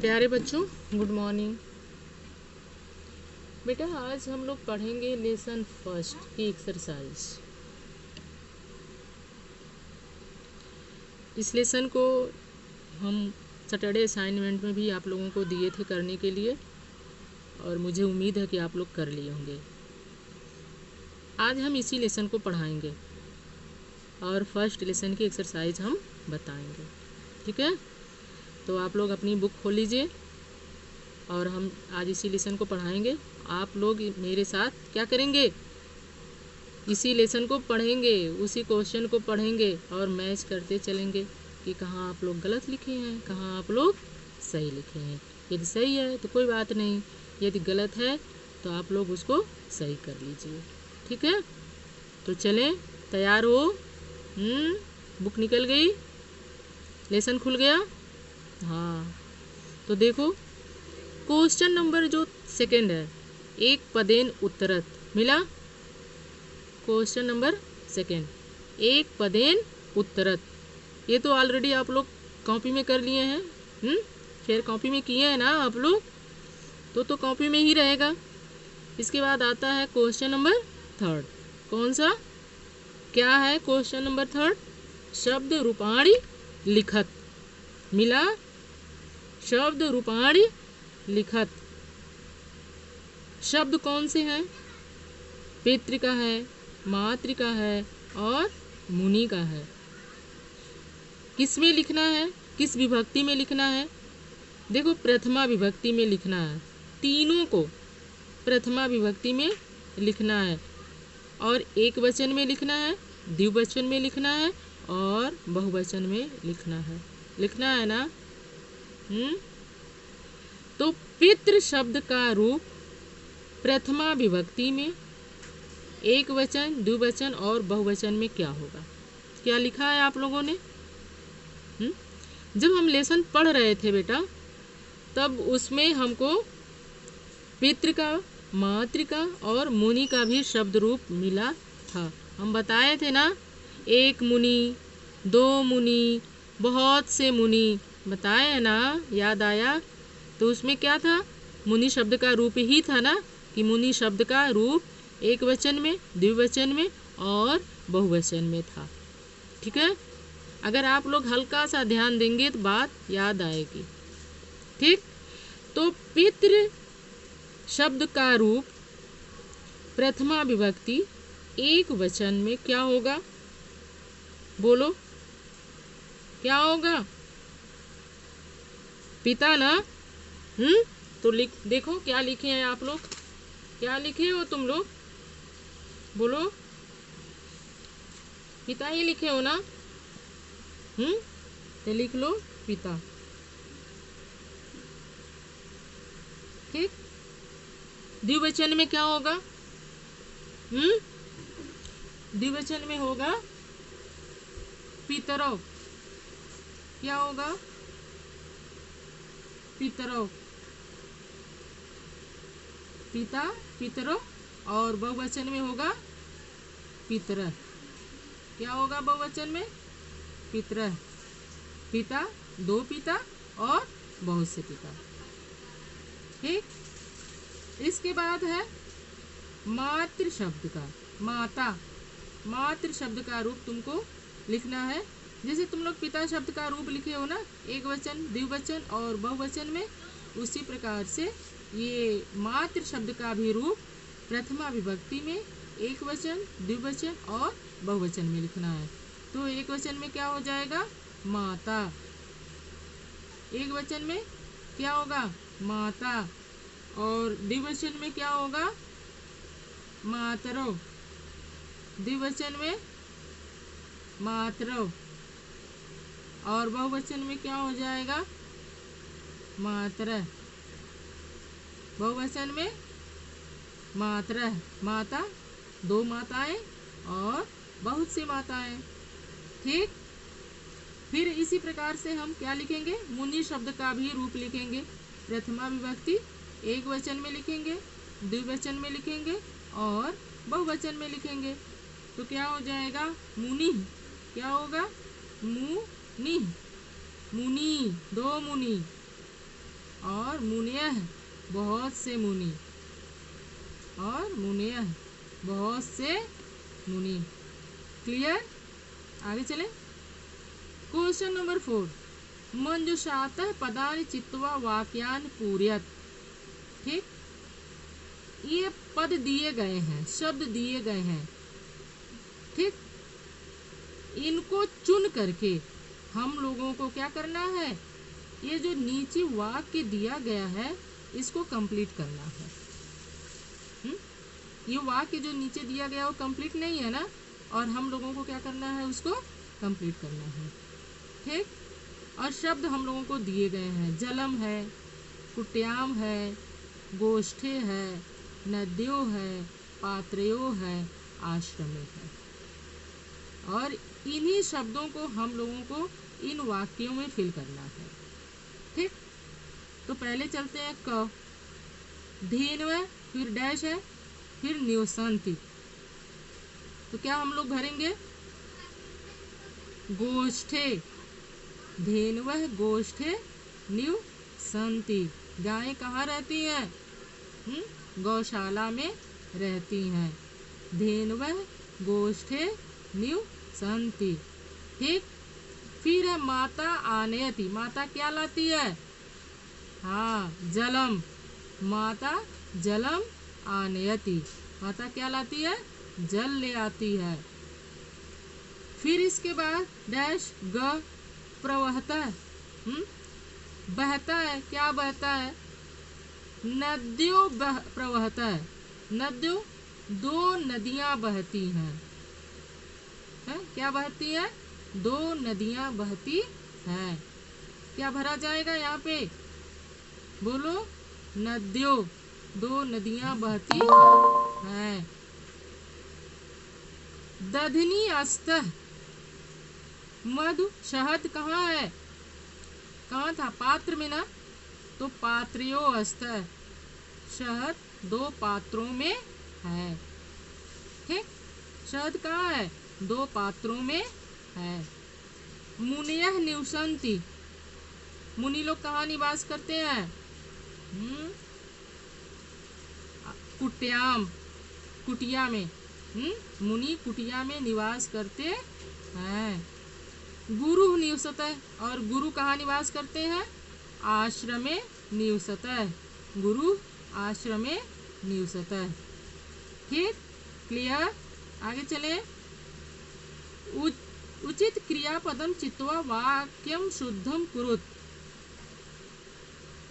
प्यारे बच्चों, good morning. बेटा आज हम लोग पढ़ेंगे लेसन फर्स्ट की एक्सरसाइज। इस लेसन को हम सैटरडे असाइनमेंट में भी आप लोगों को दिए थे करने के लिए, और मुझे उम्मीद है कि आप लोग कर लिए होंगे। आज हम इसी लेसन को पढ़ाएंगे और फर्स्ट लेसन की एक्सरसाइज हम बताएंगे। ठीक है, तो आप लोग अपनी बुक खोल लीजिए और हम आज इसी लेसन को पढ़ाएंगे। आप लोग मेरे साथ क्या करेंगे, इसी लेसन को पढ़ेंगे, उसी क्वेश्चन को पढ़ेंगे और मैच करते चलेंगे कि कहाँ आप लोग गलत लिखे हैं, कहाँ आप लोग सही लिखे हैं। यदि सही है तो कोई बात नहीं, यदि गलत है तो आप लोग उसको सही कर लीजिए। ठीक है, तो चलें, तैयार हो? बुक निकल गई, लेसन खुल गया। हाँ, तो देखो क्वेश्चन नंबर जो सेकंड है, एक पदेन उत्तरत मिला। क्वेश्चन नंबर सेकंड, एक पदेन उत्तरत, ये तो ऑलरेडी आप लोग कॉपी में कर लिए हैं। फिर कॉपी में किए हैं ना आप लोग, तो कॉपी में ही रहेगा। इसके बाद आता है क्वेश्चन नंबर थर्ड। कौन सा, क्या है क्वेश्चन नंबर थर्ड? शब्द रूपाणी लिखत मिला। शब्द रूपाणी लिखत, शब्द कौन से हैं? पितृ का है, मातृ का है और मुनि का है। किस में लिखना है, किस विभक्ति में लिखना है? देखो प्रथमा विभक्ति में लिखना है, तीनों को प्रथमा विभक्ति में लिखना है, और एक वचन में लिखना है, द्विवचन में लिखना है और बहुवचन में लिखना है। लिखना है ना? तो पितृ शब्द का रूप प्रथमा विभक्ति में एक वचन, द्विवचन और बहुवचन में क्या होगा? क्या लिखा है आप लोगों ने? जब हम लेसन पढ़ रहे थे बेटा, तब उसमें हमको पितृ का, मातृ का और मुनि का भी शब्द रूप मिला था। हम बताए थे ना, एक मुनि, दो मुनि, बहुत से मुनि, बताए है ना, याद आया? तो उसमें क्या था, मुनि शब्द का रूप ही था ना, कि मुनि शब्द का रूप एक वचन में, द्विवचन में और बहुवचन में था। ठीक है, अगर आप लोग हल्का सा ध्यान देंगे तो बात याद आएगी। ठीक, तो पितृ शब्द का रूप प्रथमा विभक्ति एक वचन में क्या होगा? बोलो, क्या होगा? पिता ना? तो देखो क्या लिखे हैं आप लोग, क्या लिखे हो तुम लोग? बोलो, पिता ही लिखे हो ना? तो लिख लो पिता। ठीक, द्विवचन में क्या होगा? द्विवचन में होगा पितरौ। क्या होगा? पितरौ, पिता, पितरौ। और बहुवचन में होगा पितरः। क्या होगा बहुवचन में? पितरः। पिता, दो पिता और बहुत से पिता। ठीक, इसके बाद है मातृ शब्द का, माता। मातृ शब्द का रूप तुमको लिखना है। जैसे तुम लोग पिता शब्द का रूप लिखे हो ना, एक वचन, द्विवचन और बहुवचन में, उसी प्रकार से ये मातृ शब्द का भी रूप प्रथमा विभक्ति में एक वचन, द्विवचन और बहुवचन में लिखना है। तो एक वचन में क्या हो जाएगा? माता। एक वचन में क्या होगा? माता। और द्विवचन में क्या होगा? मातरौ। द्विवचन में मातरौ। और बहुवचन में क्या हो जाएगा? मातरः। बहुवचन में मातरः, माता, दो माताएं और बहुत सी माताएं। ठीक, फिर इसी प्रकार से हम क्या लिखेंगे? मुनि शब्द का भी रूप लिखेंगे। प्रथमा विभक्ति एक वचन में लिखेंगे, द्विवचन में लिखेंगे और बहुवचन में लिखेंगे। तो क्या हो जाएगा? मुनि। क्या होगा? मुनि। मुनि, दो मुनि। और मुनयः बहुत से मुनि, और मुनयः बहुत से मुनि। क्लियर? आगे चले। क्वेश्चन नंबर 4, मंजुषातः पदानि चित्वा वाक्यानि पूरयत्। ठीक, ये पद दिए गए हैं, शब्द दिए गए हैं, ठीक, इनको चुन करके हम लोगों को क्या करना है, ये जो नीचे वाक्य दिया गया है इसको कंप्लीट करना है। ये वाक्य जो नीचे दिया गया वो कंप्लीट नहीं है ना, और हम लोगों को क्या करना है, उसको कंप्लीट करना है। ठीक, और शब्द हम लोगों को दिए गए हैं, जलम है, कुट्याम है, गोष्ठे है, नद्यो है, पात्रयो है, आश्रमे है। और इन्हीं शब्दों को हम लोगों को इन वाक्यों में फिल करना है। ठीक, तो पहले चलते हैं क, धीनव, फिर डैश है, फिर निवसंति। तो क्या हम लोग भरेंगे, गोष्ठे, धेनवः गोष्ठे निवसन्ति। गायें कहाँ रहती हैं, गौशाला में रहती हैं। धेनवः गोष्ठे निवसन्ति। ठीक, फिर है माता आनयति। माता क्या लाती है, हाँ, जलम, माता जलम आनयति। माता क्या लाती है, जल ले आती है। फिर इसके बाद डैश ग, प्रवहता है, बहता है, क्या बहता है, नद्यो प्रवहता है। नद्यो, दो नदियां बहती हैं, है? क्या बहती है, दो नदियां बहती हैं। क्या भरा जाएगा यहाँ पे, बोलो, नद्यो, दो नदियां बहती हैं। दधनी अस्तः, मधु, शहद कहाँ है, कहाँ था, पात्र में ना, तो पात्रियो अस्तः, शहद दो पात्रों में है। ठीक, शहद कहाँ है, दो पात्रों में है। मुनयः निवसन्ति, मुनि लोग कहाँ निवास करते हैं, कुट्याम, कुटिया में, मुनि कुटिया में निवास करते हैं। गुरु निवसतः, और गुरु कहाँ निवास करते हैं, आश्रमे निवसतः, गुरु आश्रमे निवसतः। ठीक, क्लियर? आगे चले। उचित क्रियापदम चित्वा वाक्यम शुद्धम कुरुत।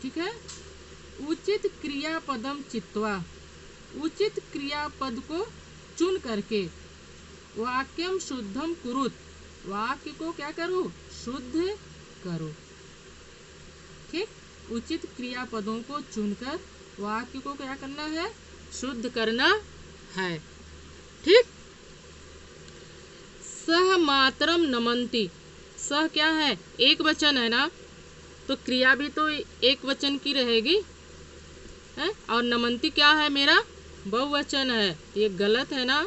ठीक है, उचित क्रियापदम चित्वा, उचित क्रियापद को चुन करके, वाक्यम शुद्धम कुरुत, वाक्य को क्या करो, शुद्ध करो। ठीक, उचित क्रियापदों को चुनकर वाक्य को क्या करना है, शुद्ध करना है। ठीक, सह मातरम नमन्ति। सह क्या है, एक वचन है ना, तो क्रिया भी तो एक वचन की रहेगी है? और नमन्ति क्या है, मेरा बहुवचन है, ये गलत है ना।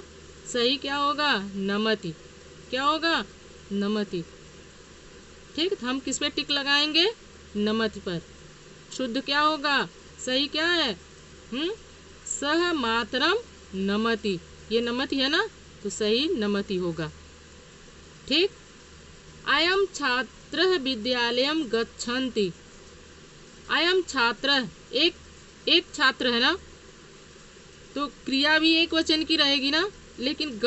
सही क्या होगा, नमति। क्या होगा, नमति। ठीक, तो हम किस पे टिक लगाएंगे, नमति पर। शुद्ध क्या होगा, सही क्या है, सह मातरम नमति, ये नमति है ना, तो सही नमति होगा। ठीक, अयम छात्रः विद्यालयम गच्छन्ति। अयम छात्र, एक छात्र है ना, तो क्रिया भी एक वचन की रहेगी ना, लेकिन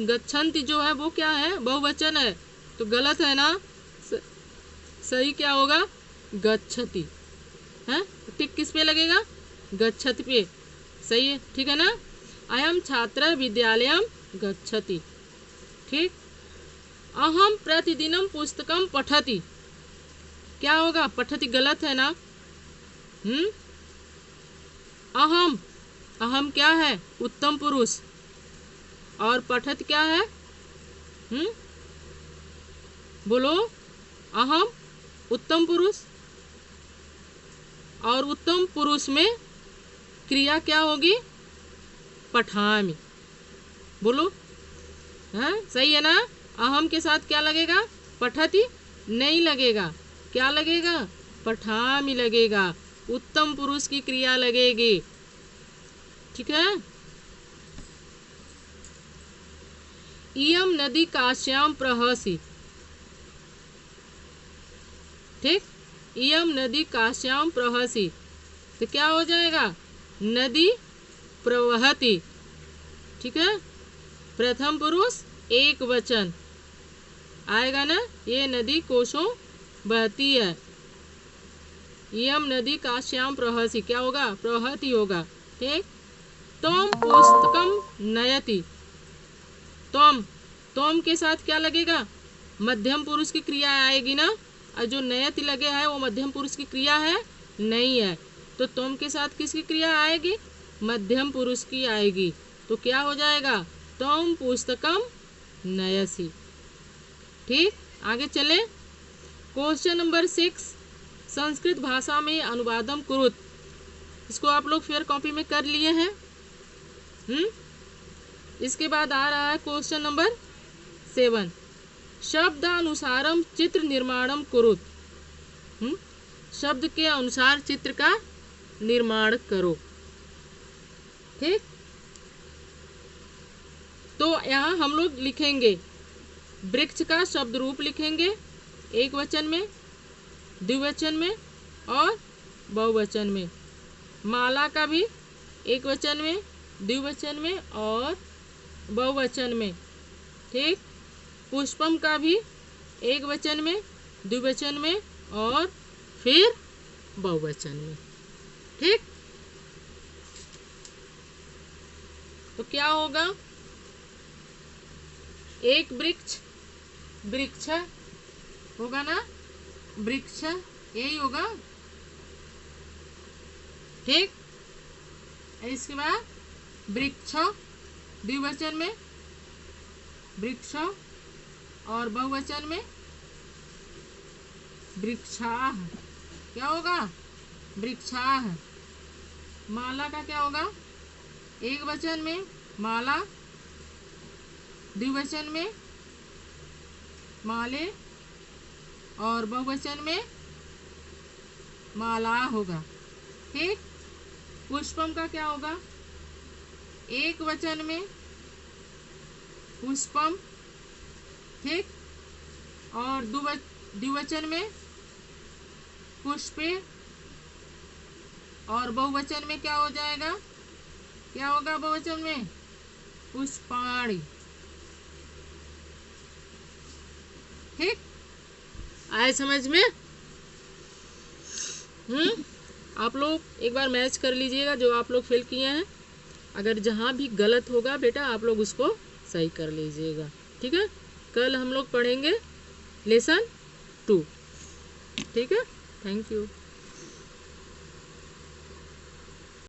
गच्छन्ति जो है वो क्या है, बहुवचन है, तो गलत है ना। सही क्या होगा, गच्छति है। टिक किस पे लगेगा, गच्छति पे। सही है, ठीक है ना। अयम छात्र विद्यालयम गच्छति। ठीक, अहम प्रतिदिनम पुस्तकम पठति। क्या होगा, पठति गलत है ना। अहम, अहम क्या है, उत्तम पुरुष, और पठत क्या है, बोलो, अहम उत्तम पुरुष, और उत्तम पुरुष में क्रिया क्या होगी, पठामि। बोलो, हाँ सही है ना। अहम के साथ क्या लगेगा, पठति नहीं लगेगा, क्या लगेगा, पठामि लगेगा। उत्तम पुरुष की क्रिया लगेगी। ठीक है। इयम नदी काश्याम प्रहसी। ठीक, इयम नदी काश्याम प्रहसी, तो क्या हो जाएगा? नदी प्रवहति। ठीक है, प्रथम पुरुष एक वचन आएगा ना, ये नदी कोसों बहती है। इयम नदी काश्याम प्रहसी, क्या होगा? प्रवहति होगा। ठीक, तोम पुस्तकम नयति। तोम के साथ क्या लगेगा? मध्यम पुरुष की क्रिया आएगी ना, और जो नयति लगे है वो मध्यम पुरुष की क्रिया है नहीं है, तो तोम के साथ किसकी क्रिया आएगी? मध्यम पुरुष की आएगी। तो क्या हो जाएगा? तोम पुस्तकम नयसि। ठीक, आगे चले। क्वेश्चन नंबर 6, संस्कृत भाषा में अनुवादम कुरुत। इसको आप लोग फेयर कॉपी में कर लिए हैं। इसके बाद आ रहा है क्वेश्चन नंबर 7, शब्दानुसारम चित्र निर्माणम कुरुत। शब्द के अनुसार चित्र का निर्माण करो। ठीक, तो यहाँ हम लोग लिखेंगे वृक्ष का शब्द रूप लिखेंगे, एक वचन में, द्विवचन में और बहुवचन में। माला का भी एक वचन में, द्विवचन में और बहुवचन में। ठीक, पुष्पम का भी एक वचन में, द्विवचन में और फिर बहुवचन में। ठीक, तो क्या होगा? एक वृक्ष, वृक्ष होगा ना, वृक्ष यही होगा। ठीक, इसके बाद वृक्ष द्विवचन में, वृक्ष और बहुवचन में वृक्षाः। क्या होगा? वृक्षाः। माला का क्या होगा? एक वचन में माला, द्विवचन में माले और बहुवचन में माला होगा। ठीक, पुष्पम का क्या होगा? एक वचन में पुष्पम। ठीक, और द्विवचन में पुष्पे और बहुवचन में क्या हो जाएगा? क्या होगा बहुवचन में? पुष्पाणि। ठीक, आए समझ में? आप लोग एक बार मैच कर लीजिएगा जो आप लोग फिल किए हैं। अगर जहाँ भी गलत होगा बेटा आप लोग उसको सही कर लीजिएगा। ठीक है, कल हम लोग पढ़ेंगे लेसन 2। ठीक है, थैंक यू।